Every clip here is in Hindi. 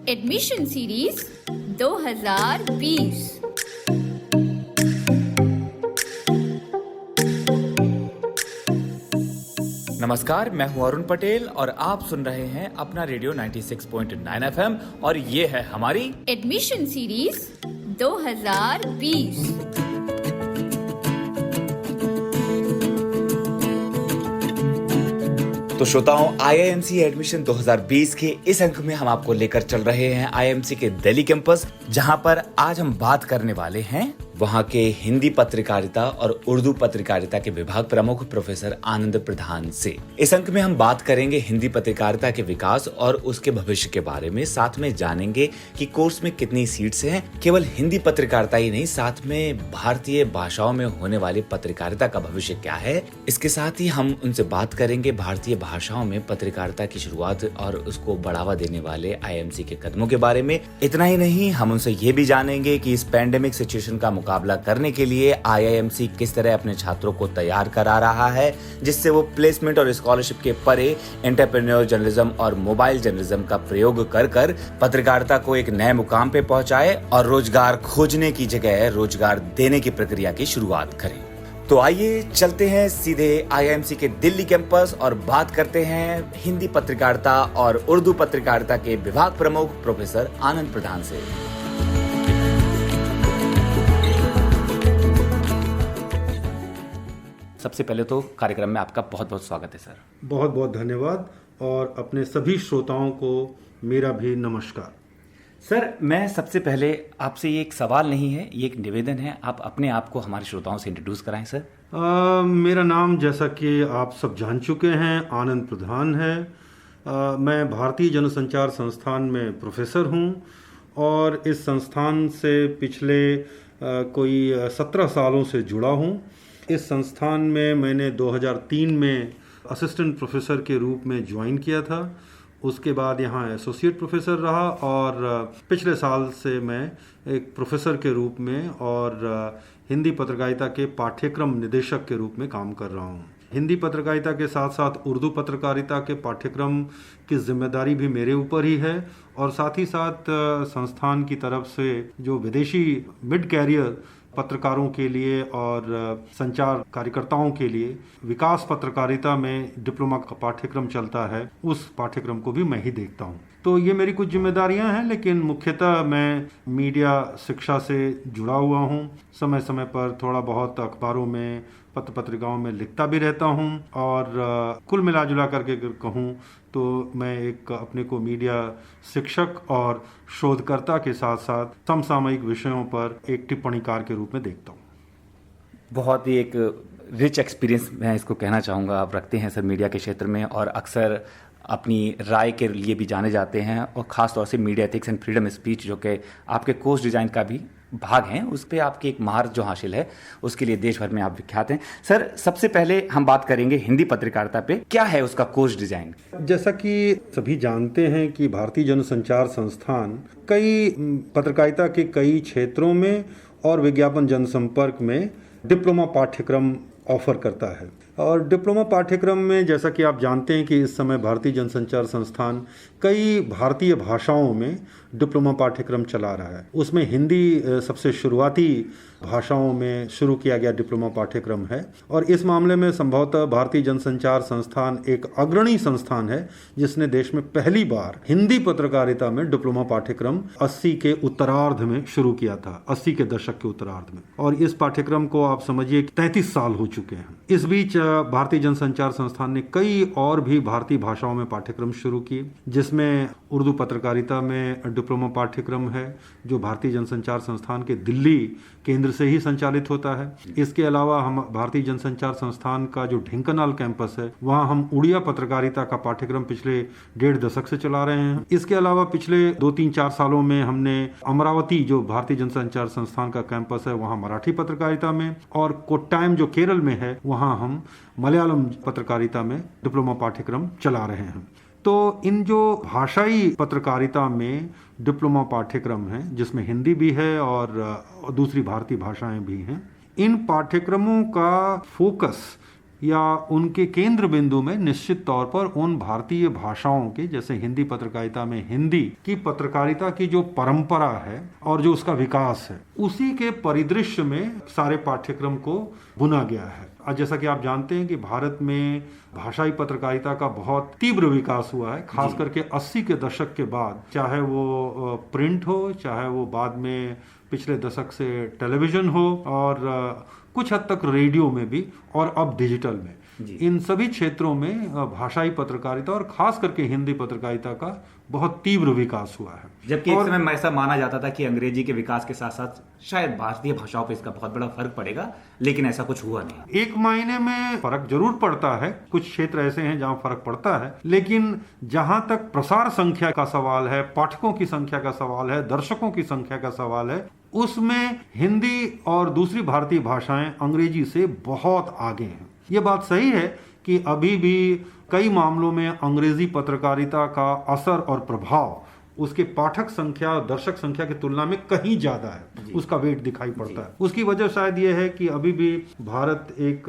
Admission series 2020। नमस्कार, मैं हूं अरुण पटेल और आप सुन रहे हैं अपना रेडियो 96.9 एफएम और ये है हमारी एडमिशन सीरीज 2020। तो श्रोताओं, IIMC एडमिशन 2020 के इस अंक में हम आपको लेकर चल रहे हैं IIMC के दिल्ली कैंपस, जहां पर आज हम बात करने वाले हैं वहां के हिंदी पत्रकारिता और उर्दू पत्रकारिता के विभाग प्रमुख प्रोफेसर आनंद प्रधान से। इस अंक में हम बात करेंगे हिंदी पत्रकारिता के विकास और उसके भविष्य के बारे में। साथ में जानेंगे कि कोर्स में कितनी सीट्स हैं। केवल हिंदी पत्रकारिता ही नहीं, साथ में भारतीय भाषाओं में होने वाली पत्रकारिता का भविष्य क्या है। इसके साथ ही हम उनसे बात करेंगे भारतीय भाषाओं में पत्रकारिता की शुरुआत और उसको बढ़ावा देने वाले IIMC के कदमों के बारे में। इतना ही नहीं, हम उनसे ये भी जानेंगे कि इस पैंडेमिक सिचुएशन का मुकाबला करने के लिए IIMC किस तरह अपने छात्रों को तैयार करा रहा है, जिससे वो प्लेसमेंट और स्कॉलरशिप के परे एंटरप्रेन्योर जर्नलिज्म और मोबाइल जर्नलिज्म का प्रयोग कर पत्रकारिता को एक नए मुकाम पे पहुंचाए और रोजगार खोजने की जगह रोजगार देने की प्रक्रिया की शुरुआत करें। तो आइए चलते हैं सीधे IIMC के दिल्ली कैंपस और बात करते हैं हिंदी पत्रकारिता और उर्दू पत्रकारिता के विभाग प्रमुख प्रोफेसर आनंद प्रधान से। सबसे पहले तो कार्यक्रम में आपका बहुत बहुत स्वागत है सर। बहुत बहुत धन्यवाद और अपने सभी श्रोताओं को मेरा भी नमस्कार। सर, मैं सबसे पहले आपसे ये एक सवाल नहीं है, ये एक निवेदन है, आप अपने आप को हमारे श्रोताओं से इंट्रोड्यूस कराएं सर। मेरा नाम, जैसा कि आप सब जान चुके हैं, आनंद प्रधान है। मैं भारतीय जनसंचार संस्थान में प्रोफेसर हूं और इस संस्थान से पिछले कोई 17 सालों से जुड़ा हूं। इस संस्थान में मैंने 2003 में असिस्टेंट प्रोफेसर के रूप में ज्वाइन किया था। उसके बाद यहाँ एसोसिएट प्रोफेसर रहा और पिछले साल से मैं एक प्रोफेसर के रूप में और हिंदी पत्रकारिता के पाठ्यक्रम निदेशक के रूप में काम कर रहा हूँ। हिंदी पत्रकारिता के साथ साथ उर्दू पत्रकारिता के पाठ्यक्रम की जिम्मेदारी भी मेरे ऊपर ही है और साथ ही साथ संस्थान की तरफ से जो विदेशी मिड कैरियर पत्रकारों के लिए और संचार कार्यकर्ताओं के लिए विकास पत्रकारिता में डिप्लोमा का पाठ्यक्रम चलता है, उस पाठ्यक्रम को भी मैं ही देखता हूँ। तो ये मेरी कुछ जिम्मेदारियां हैं, लेकिन मुख्यतः मैं मीडिया शिक्षा से जुड़ा हुआ हूँ। समय समय पर थोड़ा बहुत अखबारों में, पत्र पत्रिकाओं में लिखता भी रहता हूँ और कुल मिला जुला करके अगर कहूँ तो मैं एक अपने को मीडिया शिक्षक और शोधकर्ता के साथ साथ समसामयिक विषयों पर एक टिप्पणीकार के रूप में देखता हूँ। बहुत ही एक रिच एक्सपीरियंस मैं इसको कहना चाहूँगा आप रखते हैं सर मीडिया के क्षेत्र में, और अक्सर अपनी राय के लिए भी जाने जाते हैं और ख़ास तौर से media ethics and freedom speech जो कि आपके कोर्स डिज़ाइन का भी भाग हैं, उस पर आपकी एक महारत जो हासिल है उसके लिए देश भर में आप विख्यात हैं। सर, सबसे पहले हम बात करेंगे हिंदी पत्रकारिता पे, क्या है उसका कोर्स डिजाइन? जैसा कि सभी जानते हैं कि भारतीय जनसंचार संस्थान कई पत्रकारिता के कई क्षेत्रों में और विज्ञापन जनसंपर्क में डिप्लोमा पाठ्यक्रम ऑफर करता है। और डिप्लोमा पाठ्यक्रम में, जैसा कि आप जानते हैं कि इस समय भारतीय जनसंचार संस्थान कई भारतीय भाषाओं में डिप्लोमा पाठ्यक्रम चला रहा है। उसमें हिंदी सबसे शुरुआती भाषाओं में शुरू किया गया डिप्लोमा पाठ्यक्रम है और इस मामले में संभवतः भारतीय जनसंचार संस्थान एक अग्रणी संस्थान है जिसने देश में पहली बार हिंदी पत्रकारिता में डिप्लोमा पाठ्यक्रम 80 के उत्तरार्ध में शुरू किया था, 80 के दशक के उत्तरार्ध में। और इस पाठ्यक्रम को आप समझिए 33 साल हो चुके हैं। इस बीच भारतीय जनसंचार संस्थान ने कई और भी भारतीय भाषाओं में पाठ्यक्रम शुरू किए, जिसमें उर्दू पत्रकारिता में डिप्लोमा पाठ्यक्रम है जो भारतीय जनसंचार संस्थान के दिल्ली केंद्र से ही संचालित होता है। इसके अलावा हम भारतीय जनसंचार संस्थान का जो ढेंकानाल कैंपस है, वहाँ हम उड़िया पत्रकारिता का पाठ्यक्रम पिछले 1.5 दशक से चला रहे हैं। इसके अलावा पिछले 2-3-4 सालों में हमने अमरावती जो भारतीय जनसंचार संस्थान का कैंपस है, वहाँ मराठी पत्रकारिता में, और कोट्टायम जो केरल में है, वहाँ हम मलयालम पत्रकारिता में डिप्लोमा पाठ्यक्रम चला रहे हैं। तो इन जो भाषाई पत्रकारिता में डिप्लोमा पाठ्यक्रम है, जिसमें हिंदी भी है और दूसरी भारतीय भाषाएं भी हैं, इन पाठ्यक्रमों का फोकस या उनके केंद्र बिंदु में निश्चित तौर पर उन भारतीय भाषाओं के, जैसे हिंदी पत्रकारिता में हिंदी की पत्रकारिता की जो परंपरा है और जो उसका विकास है, उसी के परिदृश्य में सारे पाठ्यक्रम को बुना गया है। और जैसा कि आप जानते हैं कि भारत में भाषाई पत्रकारिता का बहुत तीव्र विकास हुआ है, खास करके 80 के दशक के बाद, चाहे वो प्रिंट हो, चाहे वो बाद में पिछले दशक से टेलीविजन हो और कुछ हद तक रेडियो में भी, और अब डिजिटल में। इन सभी क्षेत्रों में भाषाई पत्रकारिता और खास करके हिंदी पत्रकारिता का बहुत तीव्र विकास हुआ है। जबकि एक समय में ऐसा माना जाता था कि अंग्रेजी के विकास के साथ साथ शायद भारतीय भाषाओं पे इसका बहुत बड़ा फर्क पड़ेगा, लेकिन ऐसा कुछ हुआ नहीं। एक मायने में फर्क जरूर पड़ता है, कुछ क्षेत्र ऐसे हैं जहां फर्क पड़ता है, लेकिन जहां तक प्रसार संख्या का सवाल है, पाठकों की संख्या का सवाल है, दर्शकों की संख्या का सवाल है, उसमें हिंदी और दूसरी भारतीय भाषाएं अंग्रेजी से बहुत आगे हैं। ये बात सही है कि अभी भी कई मामलों में अंग्रेजी पत्रकारिता का असर और प्रभाव उसके पाठक संख्या और दर्शक संख्या की तुलना में कहीं ज्यादा है, उसका वेट दिखाई पड़ता है। उसकी वजह शायद यह है कि अभी भी भारत एक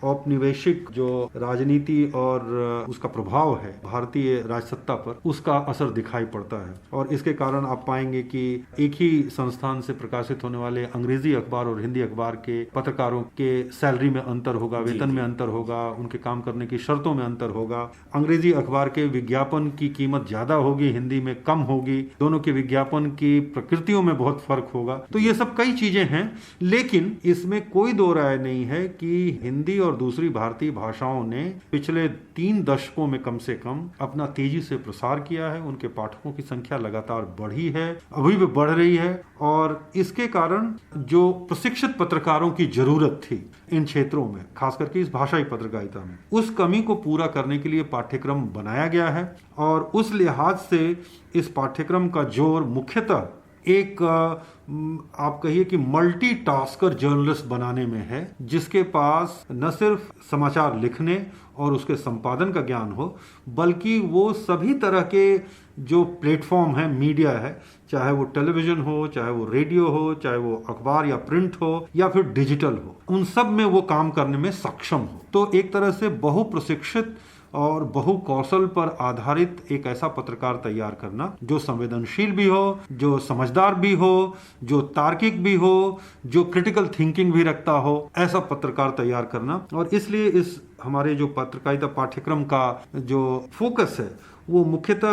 औपनिवेशिक जो राजनीति और उसका प्रभाव है भारतीय राजसत्ता पर, उसका असर दिखाई पड़ता है। और इसके कारण आप पाएंगे कि एक ही संस्थान से प्रकाशित होने वाले अंग्रेजी अखबार और हिंदी अखबार के पत्रकारों के सैलरी में अंतर होगा, वेतन में अंतर होगा, उनके काम करने की शर्तों में अंतर होगा। अंग्रेजी अखबार के विज्ञापन की कीमत ज्यादा होगी, हिंदी में कम होगी, दोनों के विज्ञापन की प्रकृतियों में बहुत फर्क होगा। तो ये सब कई चीजें हैं, लेकिन इसमें कोई दो राय नहीं है कि हिंदी और दूसरी भारतीय भाषाओं ने पिछले 3 दशकों में कम से कम अपना तेजी से प्रसार किया है। उनके पाठकों की संख्या लगातार बढ़ी है, अभी भी बढ़ रही है, और इसके कारण जो प्रशिक्षित पत्रकारों की जरूरत थी इन क्षेत्रों में, खास करके इस भाषाई पत्रकारिता में, उस कमी को पूरा करने के लिए पाठ्यक्रम बनाया गया है। और उस लिहाज से इस पाठ्यक्रम का जोर मुख्यतः एक आप कहिए कि मल्टीटास्कर जर्नलिस्ट बनाने में है, जिसके पास न सिर्फ समाचार लिखने और उसके संपादन का ज्ञान हो, बल्कि वो सभी तरह के जो प्लेटफॉर्म है, मीडिया है, चाहे वो टेलीविजन हो, चाहे वो रेडियो हो, चाहे वो अखबार या प्रिंट हो, या फिर डिजिटल हो, उन सब में वो काम करने में सक्षम हो। तो एक तरह से बहुप्रशिक्षित और बहु कौशल पर आधारित एक ऐसा पत्रकार तैयार करना जो संवेदनशील भी हो, जो समझदार भी हो, जो तार्किक भी हो, जो क्रिटिकल थिंकिंग भी रखता हो, ऐसा पत्रकार तैयार करना। और इसलिए इस हमारे जो पत्रकारिता पाठ्यक्रम का जो फोकस है, वो मुख्यतः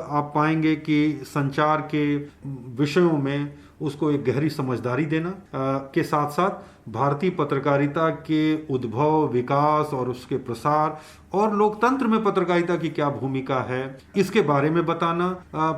आप पाएंगे कि संचार के विषयों में उसको एक गहरी समझदारी देना के साथ साथ भारतीय पत्रकारिता के उद्भव, विकास और उसके प्रसार और लोकतंत्र में पत्रकारिता की क्या भूमिका है, इसके बारे में बताना।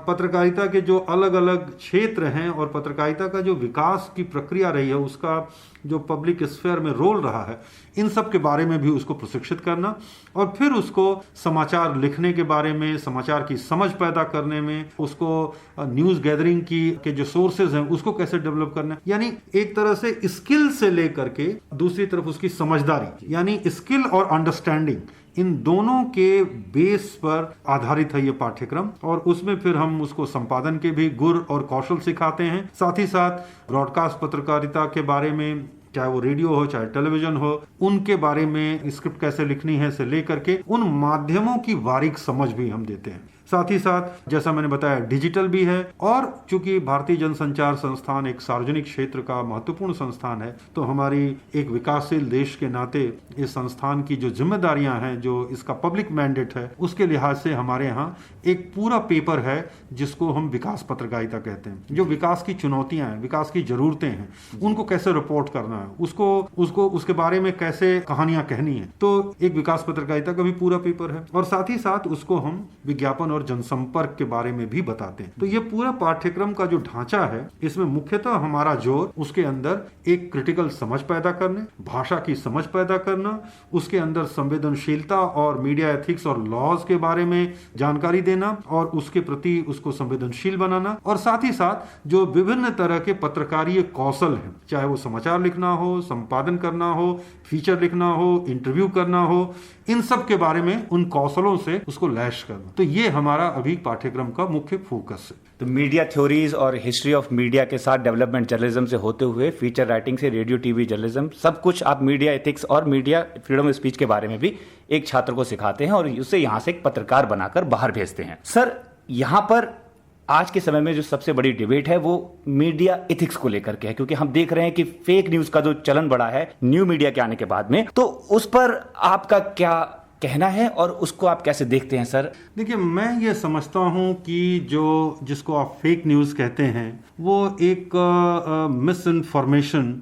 पत्रकारिता के जो अलग अलग क्षेत्र हैं और पत्रकारिता का जो विकास की प्रक्रिया रही है, उसका जो पब्लिक स्फीयर में रोल रहा है, इन सब के बारे में भी उसको प्रशिक्षित करना। और फिर उसको समाचार लिखने के बारे में, समाचार की समझ पैदा करने में, उसको न्यूज़ गैदरिंग की के जो सोर्सेज हैं उसको कैसे डेवलप करना, यानी एक तरह से स्किल से लेकर के दूसरी तरफ उसकी समझदारी, यानी स्किल और अंडरस्टैंडिंग, इन दोनों के बेस पर आधारित है ये पाठ्यक्रम। और उसमें फिर हम उसको संपादन के भी गुर और कौशल सिखाते हैं। साथ ही साथ ब्रॉडकास्ट पत्रकारिता के बारे में, चाहे वो रेडियो हो चाहे टेलीविजन हो, उनके बारे में स्क्रिप्ट कैसे लिखनी है से लेकर के उन माध्यमों की बारीक समझ भी हम देते हैं। साथ ही साथ जैसा मैंने बताया डिजिटल भी है। और चूंकि भारतीय जनसंचार संस्थान एक सार्वजनिक क्षेत्र का महत्वपूर्ण संस्थान है, तो हमारी एक विकासशील देश के नाते इस संस्थान की जो जिम्मेदारियां हैं, जो इसका पब्लिक मैंडेट है, उसके लिहाज से हमारे यहाँ एक पूरा पेपर है जिसको हम विकास पत्रकारिता कहते हैं। जो विकास की चुनौतियां हैं, विकास की जरूरतें हैं, उनको कैसे रिपोर्ट करना है, उसको उसके बारे में कैसे कहानियां कहनी है, तो एक विकास पत्रकारिता का भी पूरा पेपर है। और साथ ही साथ उसको हम विज्ञापन और जनसंपर्क के बारे में भी बताते हैं। तो ये पूरा पाठ्यक्रम का जो ढांचा है, इसमें मुख्यतः हमारा जोर उसके अंदर एक क्रिटिकल समझ पैदा करने, भाषा की समझ पैदा करना, उसके अंदर संवेदनशीलता और मीडिया एथिक्स और लॉज के बारे में जानकारी देना और उसके प्रति उसको संवेदनशील बनाना, और साथ ही साथ जो विभिन्न तरह के पत्रकारीय कौशल हैं, चाहे वो समाचार लिखना हो, संपादन करना हो, फीचर लिखना हो, इंटरव्यू करना हो, इन सब के बारे में उन कौशलों से उसको लैस करना। तो ये हम हमारा अभी पाठ्यक्रम का मुख्य फोकस है। तो मीडिया थ्योरीज और हिस्ट्री ऑफ मीडिया के साथ डेवलपमेंट जर्नलिज्म से होते हुए फीचर राइटिंग से रेडियो टीवी जर्नलिज्म, सब कुछ आप मीडिया एथिक्स और मीडिया फ्रीडम ऑफ स्पीच के बारे में भी एक छात्र को सिखाते हैं और उसे यहाँ से एक पत्रकार बनाकर बाहर भेजते हैं। सर, यहाँ पर आज के समय में जो सबसे बड़ी डिबेट है वो मीडिया एथिक्स को लेकर के है, क्योंकि हम देख रहे हैं कि फेक न्यूज का जो चलन बढ़ा है न्यू मीडिया के आने के बाद में, तो उस पर आपका क्या कहना है और उसको आप कैसे देखते हैं सर? देखिए, मैं ये समझता हूँ कि जिसको आप फेक न्यूज़ कहते हैं वो एक मिस इन्फॉर्मेशन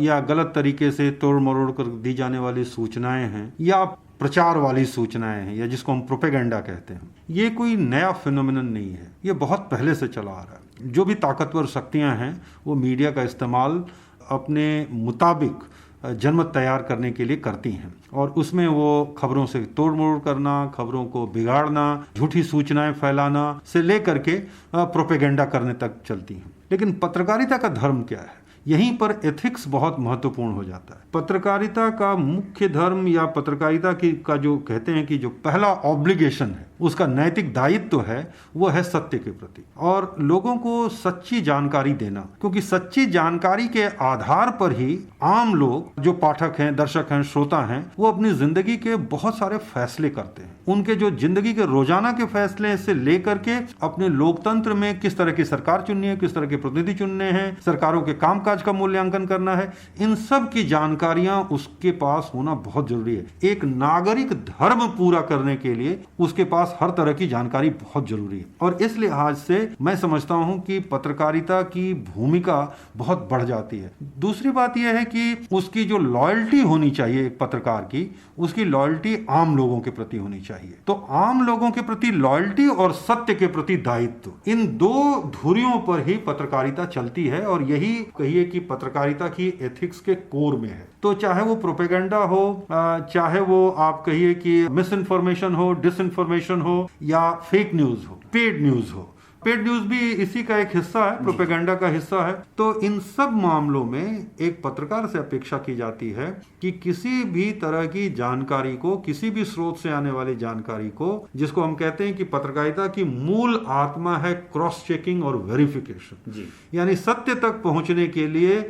या गलत तरीके से तोड़ मरोड़ कर दी जाने वाली सूचनाएं हैं या प्रचार वाली सूचनाएं हैं या जिसको हम प्रोपेगेंडा कहते हैं। ये कोई नया फिनोमिनन नहीं है, ये बहुत पहले से चला आ रहा है। जो भी ताकतवर शक्तियां हैं वो मीडिया का इस्तेमाल अपने मुताबिक जनमत तैयार करने के लिए करती हैं और उसमें वो खबरों से तोड़ मरोड़ करना, खबरों को बिगाड़ना, झूठी सूचनाएं फैलाना से लेकर के प्रोपेगेंडा करने तक चलती हैं। लेकिन पत्रकारिता का धर्म क्या है? यहीं पर एथिक्स बहुत महत्वपूर्ण हो जाता है। पत्रकारिता का मुख्य धर्म या पत्रकारिता का जो कहते हैं कि जो पहला ऑब्लिगेशन है, उसका नैतिक दायित्व है, वो है सत्य के प्रति और लोगों को सच्ची जानकारी देना, क्योंकि सच्ची जानकारी के आधार पर ही आम लोग जो पाठक हैं, दर्शक हैं, श्रोता हैं, वो अपनी जिंदगी के बहुत सारे फैसले करते हैं। उनके जो जिंदगी के रोजाना के फैसले से लेकर के अपने लोकतंत्र में किस तरह की सरकार चुननी है, किस तरह के प्रतिनिधि चुनने हैं, सरकारों के कामकाज का मूल्यांकन करना है, इन सब की जानकारियां उसके पास होना बहुत जरूरी है। एक नागरिक धर्म पूरा करने के लिए उसके पास हर तरह की जानकारी बहुत जरूरी है और इस लिहाज से मैं समझता हूं कि पत्रकारिता की भूमिका बहुत बढ़ जाती है। दूसरी बात यह है कि उसकी जो लॉयल्टी होनी चाहिए एक पत्रकार की, उसकी लॉयल्टी आम लोगों के प्रति होनी चाहिए। तो आम लोगों के प्रति लॉयल्टी और सत्य के प्रति दायित्व, इन दो धुरियों पर ही पत्रकारिता चलती है और यही कहिए कि पत्रकारिता की एथिक्स के कोर में है। तो चाहे वो प्रोपेगेंडा हो, चाहे वो आप कहिए कि मिस इन्फॉर्मेशन हो, डिसइंफॉर्मेशन हो या फेक न्यूज हो, पेड न्यूज हो, पेड न्यूज भी इसी का एक हिस्सा है, प्रोपेगेंडा का हिस्सा है। तो इन सब मामलों में एक पत्रकार से अपेक्षा की जाती है कि किसी भी तरह की जानकारी को, किसी भी स्रोत से आने वाली जानकारी को, जिसको हम कहते हैं कि पत्रकारिता की मूल आत्मा है क्रॉस चेकिंग और वेरिफिकेशन, यानी सत्य तक पहुंचने के लिए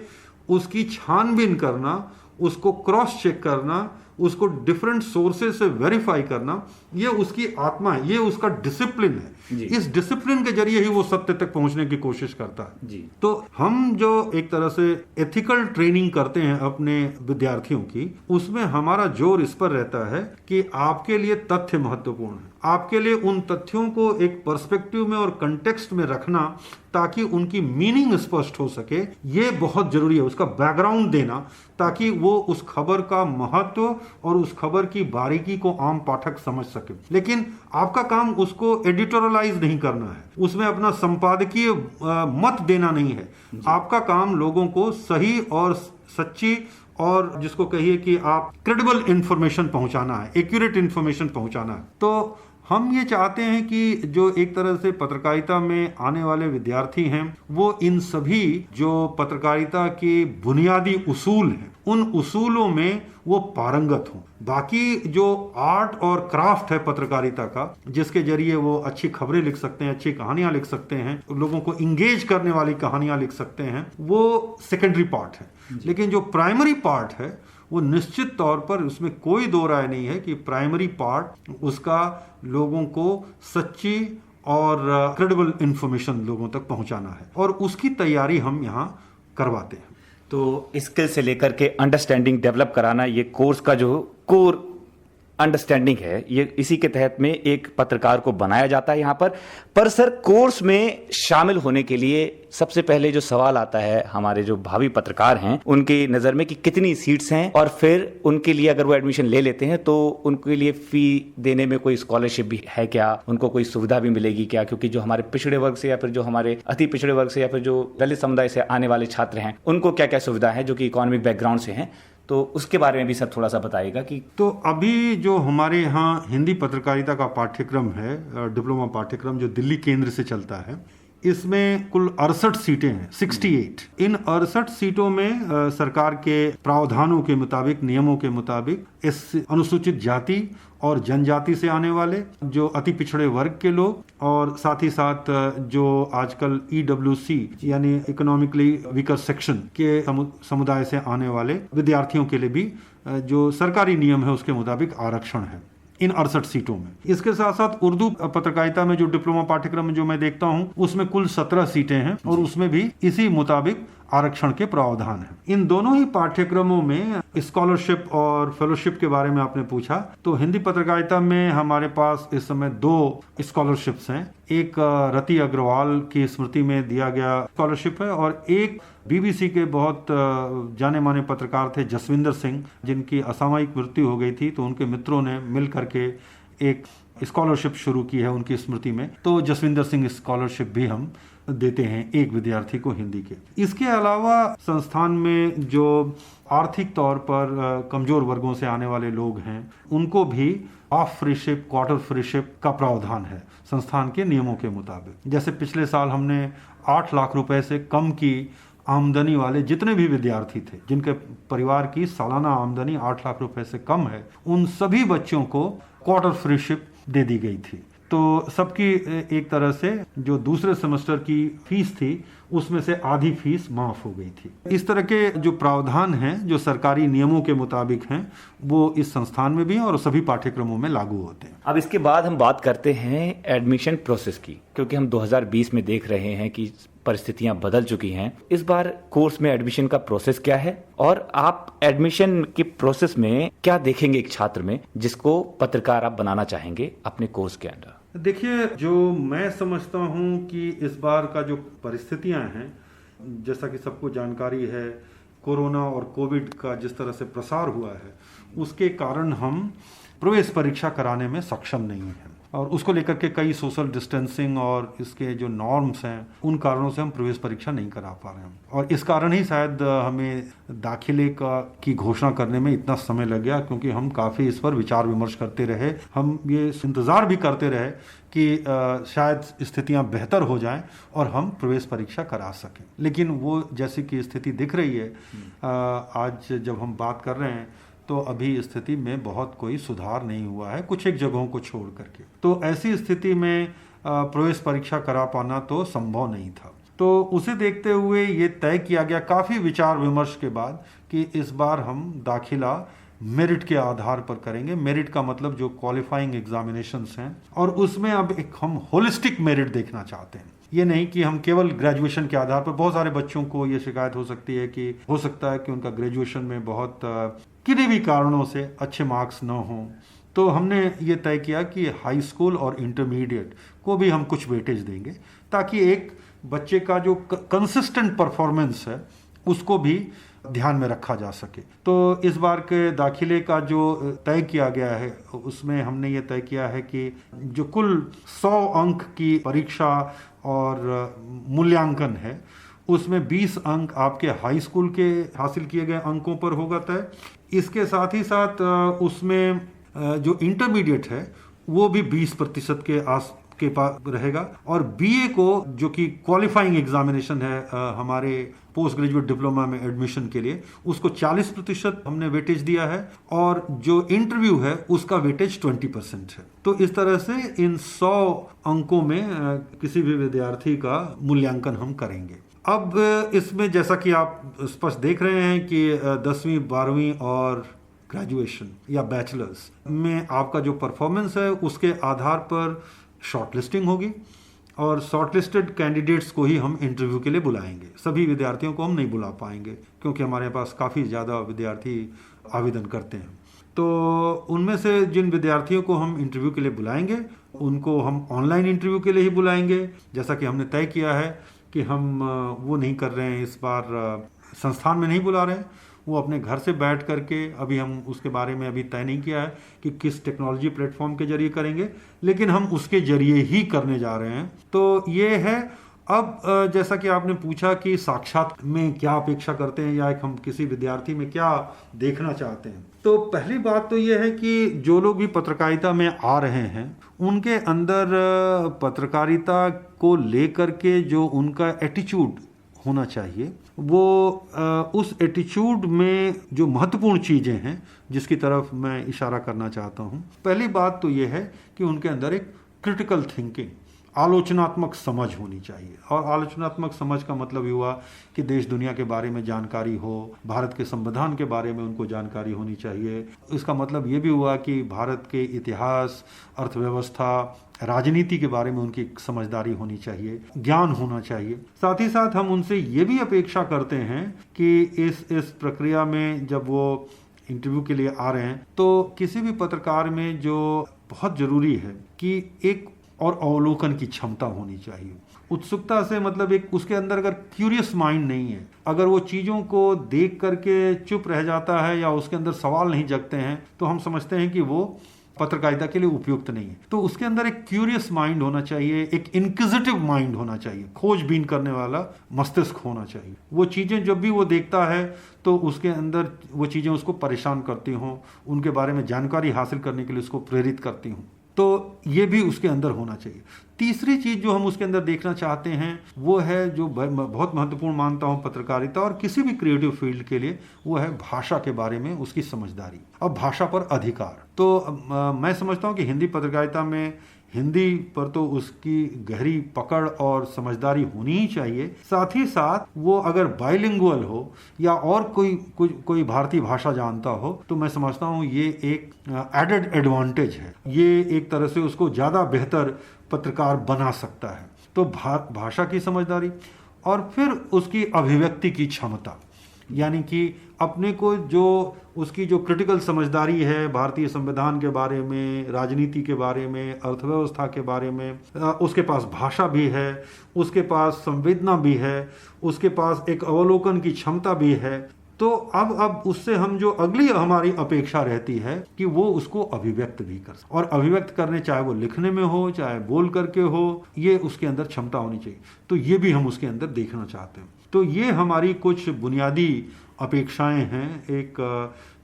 उसकी छानबीन करना, उसको क्रॉस चेक करना, उसको डिफरेंट सोर्सेज से वेरीफाई करना, ये उसकी आत्मा है, ये उसका डिसिप्लिन है। इस डिसिप्लिन के जरिए ही वो सत्य तक पहुंचने की कोशिश करता है जी। तो हम जो एक तरह से एथिकल ट्रेनिंग करते हैं अपने विद्यार्थियों की, उसमें हमारा जोर इस पर रहता है कि आपके लिए तथ्य महत्वपूर्ण है, आपके लिए उन तथ्यों को एक पर्सपेक्टिव में और कंटेक्स्ट में रखना ताकि उनकी मीनिंग स्पष्ट हो सके, ये बहुत जरूरी है। उसका बैकग्राउंड देना ताकि वो उस खबर का महत्व और उस खबर की बारीकी को आम पाठक समझ सके। लेकिन आपका काम उसको एडिटोरियलाइज नहीं करना है, उसमें अपना संपादकीय मत देना नहीं है। आपका काम लोगों को सही और सच्ची और जिसको कहिए कि आप क्रेडिबल इंफॉर्मेशन पहुंचाना है, एक्यूरेट इंफॉर्मेशन पहुंचाना है। तो हम ये चाहते हैं कि जो एक तरह से पत्रकारिता में आने वाले विद्यार्थी हैं वो इन सभी जो पत्रकारिता के बुनियादी उसूल हैं उन उसूलों में वो पारंगत हों। बाकी जो आर्ट और क्राफ्ट है पत्रकारिता का, जिसके जरिए वो अच्छी खबरें लिख सकते हैं, अच्छी कहानियां लिख सकते हैं, लोगों को इंगेज करने वाली कहानियां लिख सकते हैं, वो सेकेंडरी पार्ट है। लेकिन जो प्राइमरी पार्ट है वो निश्चित तौर पर, उसमें कोई दो राय नहीं है कि प्राइमरी पार्ट उसका लोगों को सच्ची और क्रेडिबल इंफॉर्मेशन लोगों तक पहुंचाना है और उसकी तैयारी हम यहाँ करवाते हैं। तो स्किल से लेकर के अंडरस्टैंडिंग डेवलप कराना, ये कोर्स का जो कोर अंडरस्टैंडिंग है, ये इसी के तहत में एक पत्रकार को बनाया जाता है यहाँ पर सर कोर्स में शामिल होने के लिए सबसे पहले जो सवाल आता है हमारे जो भावी पत्रकार हैं उनकी नज़र में कि कितनी सीट्स हैं, और फिर उनके लिए अगर वो एडमिशन ले लेते हैं तो उनके लिए फी देने में कोई स्कॉलरशिप भी है क्या, उनको कोई सुविधा भी मिलेगी क्या? क्योंकि जो हमारे पिछड़े वर्ग से या फिर जो हमारे अति पिछड़े वर्ग से या फिर जो दलित समुदाय से आने वाले छात्र हैं उनको क्या क्या सुविधा है जो कि इकोनॉमिक बैकग्राउंड से हैं, तो उसके बारे में भी सर थोड़ा सा बताइएगा कि। तो अभी जो हमारे यहाँ हिंदी पत्रकारिता का पाठ्यक्रम है, डिप्लोमा पाठ्यक्रम जो दिल्ली केंद्र से चलता है, इसमें कुल 68 सीटें हैं, 68। इन 68 सीटों में सरकार के प्रावधानों के मुताबिक, नियमों के मुताबिक इस अनुसूचित जाति और जनजाति से आने वाले, जो अति पिछड़े वर्ग के लोग, और साथ ही साथ जो आजकल EWC यानी इकोनॉमिकली वीकर सेक्शन के समुदाय से आने वाले विद्यार्थियों के लिए भी जो सरकारी नियम है उसके मुताबिक आरक्षण है इन 68 सीटों में। इसके साथ साथ उर्दू पत्रकारिता में जो डिप्लोमा पाठ्यक्रम में जो मैं देखता हूं उसमें कुल 17 सीटें हैं और उसमें भी इसी मुताबिक आरक्षण के प्रावधान हैं। इन दोनों ही पाठ्यक्रमों में स्कॉलरशिप और फेलोशिप के बारे में आपने पूछा, तो हिंदी पत्रकारिता में हमारे पास इस समय 2 स्कॉलरशिप्स हैं। एक रति अग्रवाल की स्मृति में दिया गया स्कॉलरशिप है और एक BBC के बहुत जाने माने पत्रकार थे जसविंदर सिंह, जिनकी असामयिक मृत्यु हो गई थी, तो उनके मित्रों ने मिल करके एक स्कॉलरशिप शुरू की है उनकी स्मृति में। तो जसविंदर सिंह स्कॉलरशिप भी हम देते हैं एक विद्यार्थी को हिंदी के। इसके अलावा संस्थान में जो आर्थिक तौर पर कमजोर वर्गों से आने वाले लोग हैं उनको भी हाफ फ्रीशिप, क्वार्टर फ्रीशिप का प्रावधान है संस्थान के नियमों के मुताबिक। जैसे पिछले साल हमने 8 लाख रुपए से कम की आमदनी वाले जितने भी विद्यार्थी थे, जिनके परिवार की सालाना आमदनी 8 लाख रुपए से कम है, उन सभी बच्चों को क्वार्टर फ्रीशिप दे दी गई थी। तो सबकी एक तरह से जो दूसरे सेमेस्टर की फीस थी उसमें से आधी फीस माफ हो गई थी। इस तरह के जो प्रावधान हैं जो सरकारी नियमों के मुताबिक हैं वो इस संस्थान में भी हैं और सभी पाठ्यक्रमों में लागू होते हैं। अब इसके बाद हम बात करते हैं एडमिशन प्रोसेस की, क्योंकि हम 2020 में देख रहे हैं कि परिस्थितियां बदल चुकी हैं। इस बार कोर्स में एडमिशन का प्रोसेस क्या है और आप एडमिशन की प्रोसेस में क्या देखेंगे एक छात्र में जिसको पत्रकार आप बनाना चाहेंगे अपने कोर्स के अंदर? देखिए, जो मैं समझता हूं कि इस बार का जो परिस्थितियां हैं, जैसा कि सबको जानकारी है, कोरोना और कोविड का जिस तरह से प्रसार हुआ है उसके कारण हम प्रवेश परीक्षा कराने में सक्षम नहीं हैं और उसको लेकर के कई सोशल डिस्टेंसिंग और इसके जो नॉर्म्स हैं उन कारणों से हम प्रवेश परीक्षा नहीं करा पा रहे हैं और इस कारण ही शायद हमें दाखिले की घोषणा करने में इतना समय लग गया, क्योंकि हम काफ़ी इस पर विचार विमर्श करते रहे। हम ये इंतज़ार भी करते रहे कि शायद स्थितियां बेहतर हो जाएं और हम प्रवेश परीक्षा करा सकें, लेकिन वो जैसी कि स्थिति दिख रही है आज जब हम बात कर रहे हैं तो अभी स्थिति में बहुत कोई सुधार नहीं हुआ है, कुछ एक जगहों को छोड़ करके। तो ऐसी स्थिति में प्रवेश परीक्षा करा पाना तो संभव नहीं था। तो उसे देखते हुए ये तय किया गया काफ़ी विचार विमर्श के बाद कि इस बार हम दाखिला मेरिट के आधार पर करेंगे। मेरिट का मतलब जो क्वालिफाइंग एग्जामिनेशंस हैं, और उसमें अब एक हम होलिस्टिक मेरिट देखना चाहते हैं। ये नहीं कि हम केवल ग्रेजुएशन के आधार पर। बहुत सारे बच्चों को ये शिकायत हो सकती है कि हो सकता है कि उनका ग्रेजुएशन में बहुत किन्हीं भी कारणों से अच्छे मार्क्स न हों, तो हमने ये तय किया कि हाई स्कूल और इंटरमीडिएट को भी हम कुछ वेटेज देंगे ताकि एक बच्चे का जो कंसिस्टेंट परफॉर्मेंस है उसको भी ध्यान में रखा जा सके। तो इस बार के दाखिले का जो तय किया गया है उसमें हमने ये तय किया है कि जो कुल 100 अंक की परीक्षा और मूल्यांकन है उसमें 20 अंक आपके हाई स्कूल के हासिल किए गए अंकों पर होगा तय। इसके साथ ही साथ उसमें जो इंटरमीडिएट है वो भी 20% के पास रहेगा, और बीए को जो कि क्वालिफाइंग एग्जामिनेशन है हमारे पोस्ट ग्रेजुएट डिप्लोमा में एडमिशन के लिए, उसको 40% हमने वेटेज दिया है, और जो इंटरव्यू है उसका वेटेज 20% है। तो इस तरह से इन 100 अंकों में किसी भी विद्यार्थी का मूल्यांकन हम करेंगे। अब इसमें जैसा कि आप स्पष्ट देख रहे हैं कि 10वीं 12वीं और ग्रेजुएशन या बैचलर्स में आपका जो परफॉर्मेंस है उसके आधार पर शॉर्टलिस्टिंग होगी, और शॉर्टलिस्टेड कैंडिडेट्स को ही हम इंटरव्यू के लिए बुलाएंगे। सभी विद्यार्थियों को हम नहीं बुला पाएंगे क्योंकि हमारे पास काफ़ी ज़्यादा विद्यार्थी आवेदन करते हैं। तो उनमें से जिन विद्यार्थियों को हम इंटरव्यू के लिए बुलाएंगे उनको हम ऑनलाइन इंटरव्यू के लिए ही बुलाएंगे। जैसा कि हमने तय किया है कि हम वो नहीं कर रहे हैं, इस बार संस्थान में नहीं बुला रहे हैं, वो अपने घर से बैठ करके, अभी हम उसके बारे में अभी तय नहीं किया है कि किस टेक्नोलॉजी प्लेटफॉर्म के जरिए करेंगे, लेकिन हम उसके जरिए ही करने जा रहे हैं। तो ये है, अब जैसा कि आपने पूछा कि साक्षात में क्या अपेक्षा करते हैं या एक हम किसी विद्यार्थी में क्या देखना चाहते हैं, तो पहली बात तो ये है कि जो लोग भी पत्रकारिता में आ रहे हैं उनके अंदर पत्रकारिता को लेकर के जो उनका एटीट्यूड होना चाहिए, वो उस एटीट्यूड में जो महत्वपूर्ण चीज़ें हैं जिसकी तरफ मैं इशारा करना चाहता हूँ। पहली बात तो ये है कि उनके अंदर एक क्रिटिकल थिंकिंग, आलोचनात्मक समझ होनी चाहिए। और आलोचनात्मक समझ का मतलब ये हुआ कि देश दुनिया के बारे में जानकारी हो, भारत के संविधान के बारे में उनको जानकारी होनी चाहिए। इसका मतलब ये भी हुआ कि भारत के इतिहास, अर्थव्यवस्था, राजनीति के बारे में उनकी समझदारी होनी चाहिए, ज्ञान होना चाहिए। साथ ही साथ हम उनसे ये भी अपेक्षा करते हैं कि इस प्रक्रिया में जब वो इंटरव्यू के लिए आ रहे हैं तो किसी भी पत्रकार में जो बहुत ज़रूरी है कि एक और अवलोकन की क्षमता होनी चाहिए। उत्सुकता से मतलब एक उसके अंदर अगर क्यूरियस माइंड नहीं है, अगर वो चीज़ों को देख करके चुप रह जाता है या उसके अंदर सवाल नहीं जगते हैं, तो हम समझते हैं कि वो पत्रकारिता के लिए उपयुक्त नहीं है। तो उसके अंदर एक क्यूरियस माइंड होना चाहिए, एक इंक्विजिटिव माइंड होना चाहिए, खोजबीन करने वाला मस्तिष्क होना चाहिए। वो चीज़ें जब भी वो देखता है तो उसके अंदर वो चीज़ें उसको परेशान करती हों, उनके बारे में जानकारी हासिल करने के लिए उसको प्रेरित करती हों, तो ये भी उसके अंदर होना चाहिए। तीसरी चीज़ जो हम उसके अंदर देखना चाहते हैं वो है, जो बहुत महत्वपूर्ण मानता हूँ पत्रकारिता और किसी भी क्रिएटिव फील्ड के लिए, वो है भाषा के बारे में उसकी समझदारी और भाषा पर अधिकार। तो मैं समझता हूँ कि हिंदी पत्रकारिता में हिंदी पर तो उसकी गहरी पकड़ और समझदारी होनी ही चाहिए। साथ ही साथ वो अगर बाइलिंगुअल हो या और कोई भारतीय भाषा जानता हो तो मैं समझता हूँ ये एक एडेड एडवांटेज है, ये एक तरह से उसको ज़्यादा बेहतर पत्रकार बना सकता है। तो भाषा की समझदारी और फिर उसकी अभिव्यक्ति की क्षमता, यानी कि अपने को जो उसकी जो क्रिटिकल समझदारी है भारतीय संविधान के बारे में, राजनीति के बारे में, अर्थव्यवस्था के बारे में, उसके पास भाषा भी है, उसके पास संवेदना भी है, उसके पास एक अवलोकन की क्षमता भी है। तो अब उससे हम जो अगली हमारी अपेक्षा रहती है कि वो उसको अभिव्यक्त भी कर, और अभिव्यक्त करने चाहे वो लिखने में हो चाहे बोल करके हो, ये उसके अंदर क्षमता होनी चाहिए। तो ये भी हम उसके अंदर देखना चाहते हैं। तो ये हमारी कुछ बुनियादी अपेक्षाएं हैं एक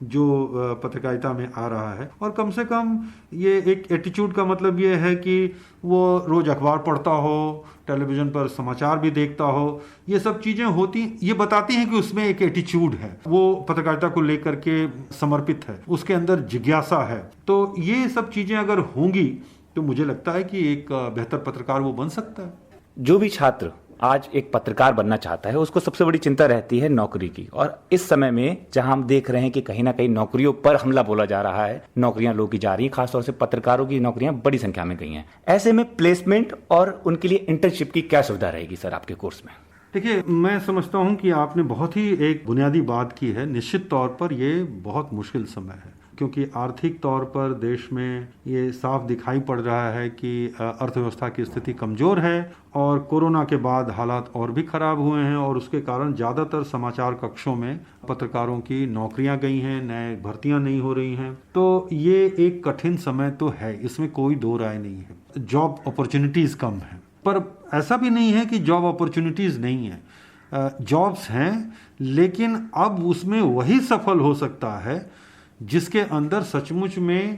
जो पत्रकारिता में आ रहा है। और कम से कम ये एक एटीट्यूड का मतलब ये है कि वो रोज़ अखबार पढ़ता हो, टेलीविज़न पर समाचार भी देखता हो। ये सब चीज़ें होती, ये बताती हैं कि उसमें एक एटीट्यूड है, वो पत्रकारिता को लेकर के समर्पित है, उसके अंदर जिज्ञासा है। तो ये सब चीज़ें अगर होंगी तो मुझे लगता है कि एक बेहतर पत्रकार वो बन सकता है। जो भी छात्र आज एक पत्रकार बनना चाहता है उसको सबसे बड़ी चिंता रहती है नौकरी की। और इस समय में जहां हम देख रहे हैं कि कहीं ना कहीं नौकरियों पर हमला बोला जा रहा है, नौकरियां लोगों की जा रही हैं, खासतौर से पत्रकारों की नौकरियां बड़ी संख्या में गई हैं। ऐसे में प्लेसमेंट और उनके लिए इंटर्नशिप की क्या सुविधा रहेगी सर आपके कोर्स में? देखिए, मैं समझता हूं कि आपने बहुत ही एक बुनियादी बात की है। निश्चित तौर पर ये बहुत मुश्किल समय है क्योंकि आर्थिक तौर पर देश में ये साफ दिखाई पड़ रहा है कि अर्थव्यवस्था की स्थिति कमज़ोर है और कोरोना के बाद हालात और भी ख़राब हुए हैं और उसके कारण ज़्यादातर समाचार कक्षों में पत्रकारों की नौकरियां गई हैं, नए भर्तियां नहीं हो रही हैं। तो ये एक कठिन समय तो है, इसमें कोई दो राय नहीं है। जॉब अपॉर्चुनिटीज़ कम हैं, पर ऐसा भी नहीं है कि जॉब अपॉर्चुनिटीज़ नहीं है। जॉब्स हैं, लेकिन अब उसमें वही सफल हो सकता है जिसके अंदर सचमुच में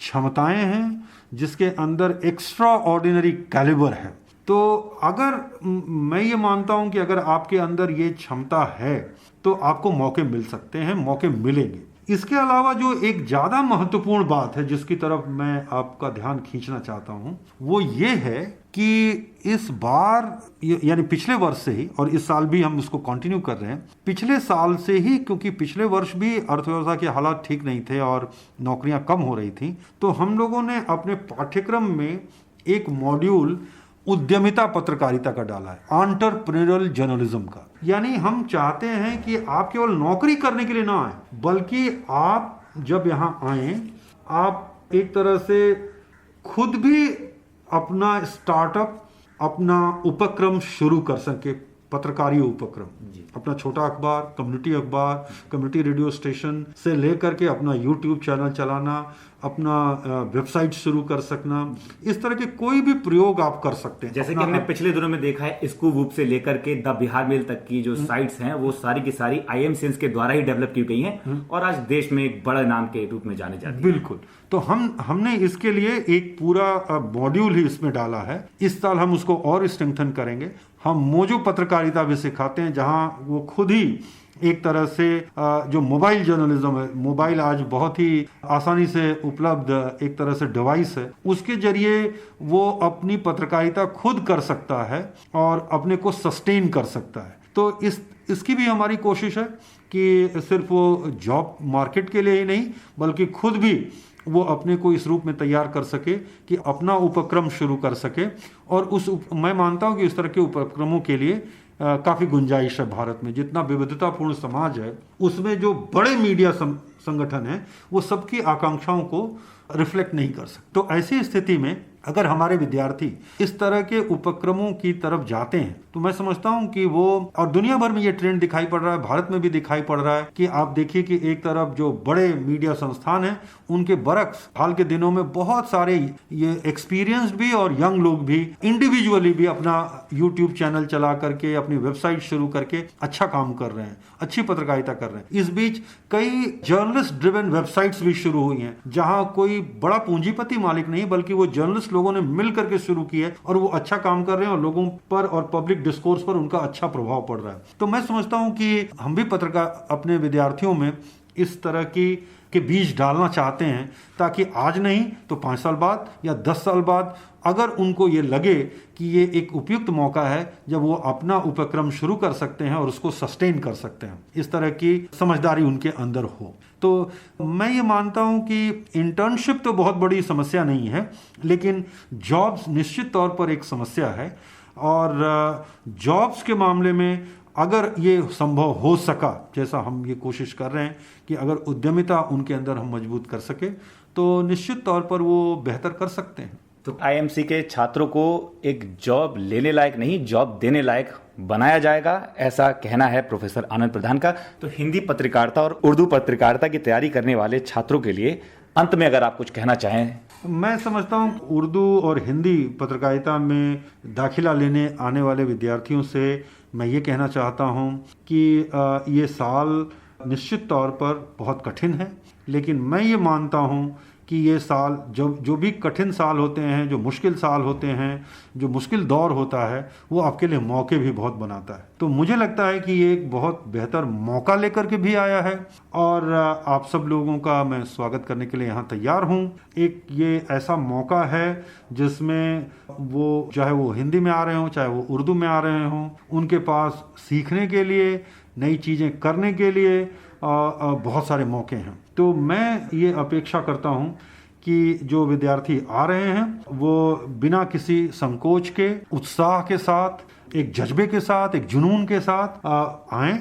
क्षमताएं हैं, जिसके अंदर एक्स्ट्रा ऑर्डिनरी कैलिबर है। तो अगर मैं ये मानता हूं कि अगर आपके अंदर ये क्षमता है तो आपको मौके मिल सकते हैं, मौके मिलेंगे। इसके अलावा जो एक ज़्यादा महत्वपूर्ण बात है जिसकी तरफ मैं आपका ध्यान खींचना चाहता हूं, वो ये है कि इस बार यानी पिछले वर्ष से ही, और इस साल भी हम उसको कंटिन्यू कर रहे हैं, पिछले साल से ही, क्योंकि पिछले वर्ष भी अर्थव्यवस्था के हालात ठीक नहीं थे और नौकरियां कम हो रही थी, तो हम लोगों ने अपने पाठ्यक्रम में एक मॉड्यूल उद्यमिता पत्रकारिता का डाला है, एंटरप्रेन्योरियल जर्नलिज्म का। यानी हम चाहते हैं कि आप केवल नौकरी करने के लिए ना आए, बल्कि आप जब यहाँ आए आप एक तरह से खुद भी अपना स्टार्टअप, अपना उपक्रम शुरू कर सके, पत्रकारी उपक्रम, अपना छोटा अखबार, कम्युनिटी रेडियो स्टेशन से लेकर के अपना यूट्यूब चैनल चलाना, अपना वेबसाइट शुरू कर सकना, इस तरह के कोई भी प्रयोग आप कर सकते हैं। जैसे कि हमने पिछले दिनों में देखा है, स्कूप वूप से लेकर के द बिहार मेल तक की जो साइट्स हैं वो सारी की सारी IIM के द्वारा ही डेवलप की गई हैं और आज देश में एक बड़ा नाम के रूप में जाने जाती है। बिल्कुल। तो हमने इसके लिए एक पूरा मॉड्यूल ही इसमें डाला है। इस साल हम उसको और स्ट्रेंथन करेंगे। हम मोजो पत्रकारिता भी सिखाते हैं, जहां वो खुद ही एक तरह से जो मोबाइल जर्नलिज्म है, मोबाइल आज बहुत ही आसानी से उपलब्ध एक तरह से डिवाइस है, उसके जरिए वो अपनी पत्रकारिता खुद कर सकता है और अपने को सस्टेन कर सकता है। तो इसकी भी हमारी कोशिश है कि सिर्फ वो जॉब मार्केट के लिए ही नहीं, बल्कि खुद भी वो अपने को इस रूप में तैयार कर सके कि अपना उपक्रम शुरू कर सके। और मैं मानता हूं कि इस तरह के उपक्रमों के लिए काफ़ी गुंजाइश है भारत में। जितना विविधतापूर्ण समाज है, उसमें जो बड़े मीडिया संगठन हैं वो सबकी आकांक्षाओं को रिफ्लेक्ट नहीं कर सकते। तो ऐसी स्थिति में अगर हमारे विद्यार्थी इस तरह के उपक्रमों की तरफ जाते हैं तो मैं समझता हूं कि वो, और दुनिया भर में ये ट्रेंड दिखाई पड़ रहा है, भारत में भी दिखाई पड़ रहा है कि आप देखिए कि एक तरफ जो बड़े मीडिया संस्थान हैं उनके बरक्स हाल के दिनों में बहुत सारे ये एक्सपीरियंस्ड भी और यंग लोग भी इंडिविजुअली भी अपना यूट्यूब चैनल चला करके, अपनी वेबसाइट शुरू करके अच्छा काम कर रहे हैं, अच्छी पत्रकारिता कर रहे हैं। इस बीच कई जर्नलिस्ट ड्रिवन वेबसाइट्स भी शुरू हुई हैं, जहां कोई बड़ा पूंजीपति मालिक नहीं बल्कि वो जर्नलिस्ट लोगों ने मिल करके शुरू की है और वो अच्छा काम कर रहे हैं और लोगों पर और पब्लिक डिस्कोर्स पर उनका अच्छा प्रभाव पड़ रहा है। तो मैं समझता हूं कि हम भी पत्रकार अपने विद्यार्थियों में इस तरह के बीज डालना चाहते हैं, ताकि आज नहीं तो 5 साल बाद या 10 साल बाद अगर उनको ये लगे कि ये एक उपयुक्त मौका है जब वो अपना उपक्रम शुरू कर सकते हैं और उसको सस्टेन कर सकते हैं, इस तरह की समझदारी उनके अंदर हो। तो मैं ये मानता हूं कि इंटर्नशिप तो बहुत बड़ी समस्या नहीं है, लेकिन जॉब्स निश्चित तौर पर एक समस्या है। और जॉब्स के मामले में अगर ये संभव हो सका, जैसा हम ये कोशिश कर रहे हैं कि अगर उद्यमिता उनके अंदर हम मजबूत कर सके, तो निश्चित तौर पर वो बेहतर कर सकते हैं। तो IIMC के छात्रों को एक जॉब लेने लायक नहीं, जॉब देने लायक बनाया जाएगा, ऐसा कहना है प्रोफेसर आनंद प्रधान का। तो हिंदी पत्रकारिता और उर्दू पत्रकारिता की तैयारी करने वाले छात्रों के लिए अंत में अगर आप कुछ कहना चाहें। मैं समझता हूँ उर्दू और हिंदी पत्रकारिता में दाखिला लेने आने वाले विद्यार्थियों से मैं ये कहना चाहता हूँ कि ये साल निश्चित तौर पर बहुत कठिन है, लेकिन मैं ये मानता हूँ कि ये साल जो भी कठिन साल होते हैं, जो मुश्किल साल होते हैं, जो मुश्किल दौर होता है, वो आपके लिए मौके भी बहुत बनाता है। तो मुझे लगता है कि ये एक बहुत बेहतर मौका लेकर के भी आया है और आप सब लोगों का मैं स्वागत करने के लिए यहाँ तैयार हूँ। एक ये ऐसा मौका है जिसमें वो, चाहे वो हिंदी में आ रहे हों, चाहे वो उर्दू में आ रहे हों, उनके पास सीखने के लिए, नई चीज़ें करने के लिए बहुत सारे मौके हैं। तो मैं ये अपेक्षा करता हूँ कि जो विद्यार्थी आ रहे हैं वो बिना किसी संकोच के, उत्साह के साथ, एक जज्बे के साथ, एक जुनून के साथ आएं।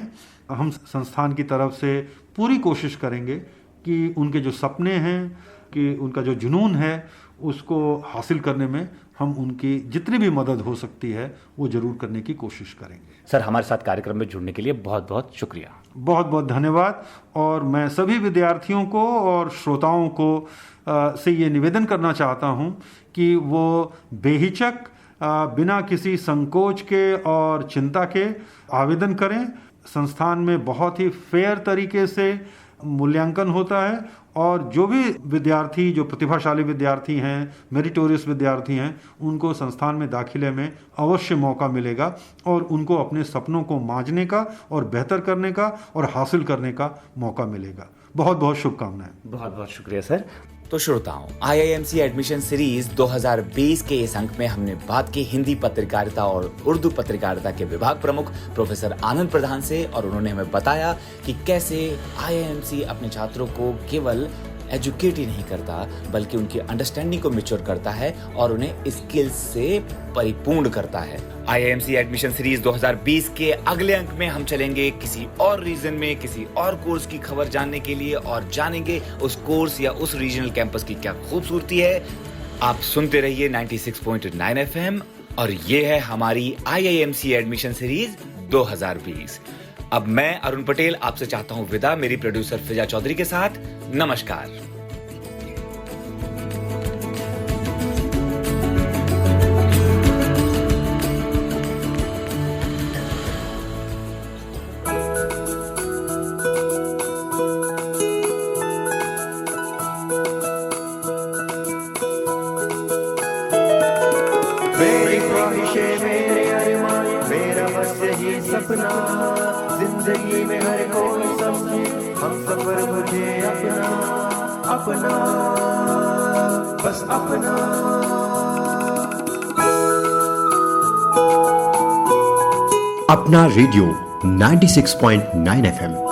हम संस्थान की तरफ से पूरी कोशिश करेंगे कि उनके जो सपने हैं, कि उनका जो जुनून है, उसको हासिल करने में हम उनकी जितनी भी मदद हो सकती है वो जरूर करने की कोशिश करेंगे। सर, हमारे साथ कार्यक्रम में जुड़ने के लिए बहुत बहुत शुक्रिया। बहुत बहुत धन्यवाद। और मैं सभी विद्यार्थियों को और श्रोताओं को से ये निवेदन करना चाहता हूँ कि वो बेहिचक, बिना किसी संकोच के और चिंता के आवेदन करें। संस्थान में बहुत ही फेयर तरीके से मूल्यांकन होता है और जो भी विद्यार्थी, जो प्रतिभाशाली विद्यार्थी हैं, मेरिटोरियस विद्यार्थी हैं, उनको संस्थान में दाखिले में अवश्य मौका मिलेगा और उनको अपने सपनों को मांझने का और बेहतर करने का और हासिल करने का मौका मिलेगा। बहुत बहुत शुभकामनाएं। बहुत बहुत शुक्रिया सर। तो श्रोताओं, IIMC एडमिशन सीरीज 2020 के इस अंक में हमने बात की हिंदी पत्रकारिता और उर्दू पत्रकारिता के विभाग प्रमुख प्रोफेसर आनंद प्रधान से, और उन्होंने हमें बताया कि कैसे IIMC अपने छात्रों को केवल एजुकेट ही नहीं करता बल्कि उनकी अंडरस्टैंडिंग को मैच्योर करता है और उन्हें स्किल्स से परिपूर्ण करता है। IIMC एडमिशन सीरीज 2020 के अगले अंक में हम चलेंगे किसी और रीजन में, किसी और कोर्स की खबर जानने के लिए और जानेंगे उस कोर्स या उस रीजनल कैंपस की क्या खूबसूरती है। आप सुनते रहिए 96.9 FM और ये है हमारी IIMC एडमिशन सीरीज 2020। अब मैं अरुण पटेल आपसे चाहता हूं विदा, मेरी प्रोड्यूसर फिजा चौधरी के साथ। नमस्कार। सपना जिंदगी में हर कोई समझे हम सफर मुझे अपना अपना बस अपना। अपना रेडियो 96.9 FM